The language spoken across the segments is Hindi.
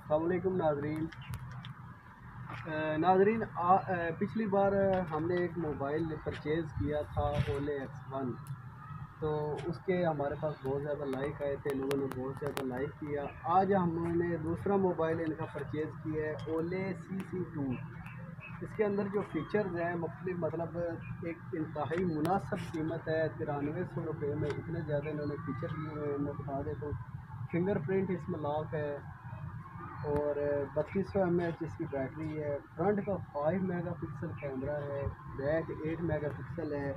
अस्सलामुअलैकुम नाजरीन। पिछली बार हमने एक मोबाइल परचेज़ किया था ओले X1। तो उसके हमारे पास बहुत ज़्यादा लाइक आए थे, लोगों ने बहुत ज़्यादा लाइक किया। आज हमने दूसरा मोबाइल इनका परचेज़ किया है ओले CC2। इसके अंदर जो फ़ीचर्स हैं मुख्तलिफ, मतलब एक इंतहाई मुनासिब कीमत है, 9300 रुपये में इतने ज़्यादा इन्होंने फ़ीचर दिए हुए हैं। मैं बता दें तो फिंगरप्रिंट इसमें लॉक है और 3200 mAh इसकी बैटरी है। फ्रंट का 5 मेगापिक्सल कैमरा है, बैक 8 मेगापिक्सल है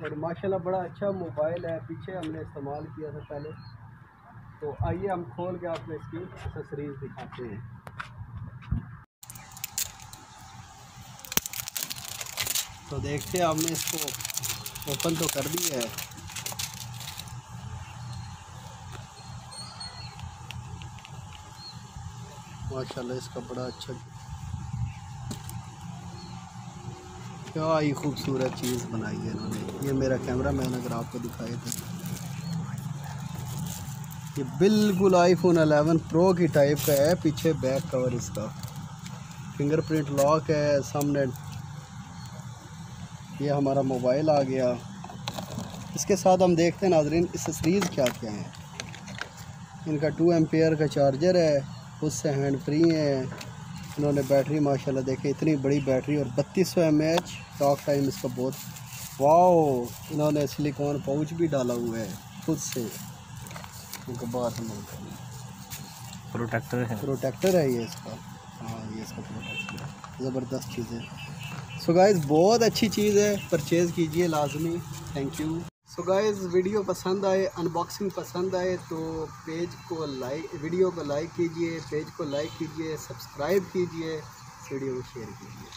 और माशाल्लाह बड़ा अच्छा मोबाइल है। पीछे हमने इस्तेमाल किया था पहले। तो आइए हम खोल के आपको इसकी एक्सेसरीज दिखाते हैं। तो देखते हैं, हमने इसको ओपन तो कर दिया है। माशाल्लाह इसका बड़ा अच्छा, क्या ही खूबसूरत चीज़ बनाई है इन्होंने। ये मेरा कैमरा मैन अगर आपको दिखाए तो ये बिल्कुल iPhone 11 Pro की टाइप का है। पीछे बैक कवर इसका फिंगरप्रिंट लॉक है। सामने ये हमारा मोबाइल आ गया। इसके साथ हम देखते हैं नाजरीन एक्सेसरीज़ क्या क्या हैं। इनका 2 एम्पेयर का चार्जर है, उससे हैंड फ्री है। इन्होंने बैटरी माशाल्लाह देखे, इतनी बड़ी बैटरी और 3200 mAh। टॉक टाइम इसका बहुत वाओ। इन्होंने सिलिकॉन पाउच भी डाला हुआ है खुद से। उनके बाद प्रोटेक्टर है ये इसका। हाँ, ये इसका प्रोटेक्टर है। ज़बरदस्त चीज़ है। सो गाइस बहुत अच्छी चीज़ है, परचेज़ कीजिए लाजमी। Thank you. So guys video पसंद आए, अनबॉक्सिंग पसंद आए तो वीडियो को लाइक कीजिए, पेज को लाइक कीजिए, सब्सक्राइब कीजिए, वीडियो को शेयर कीजिए।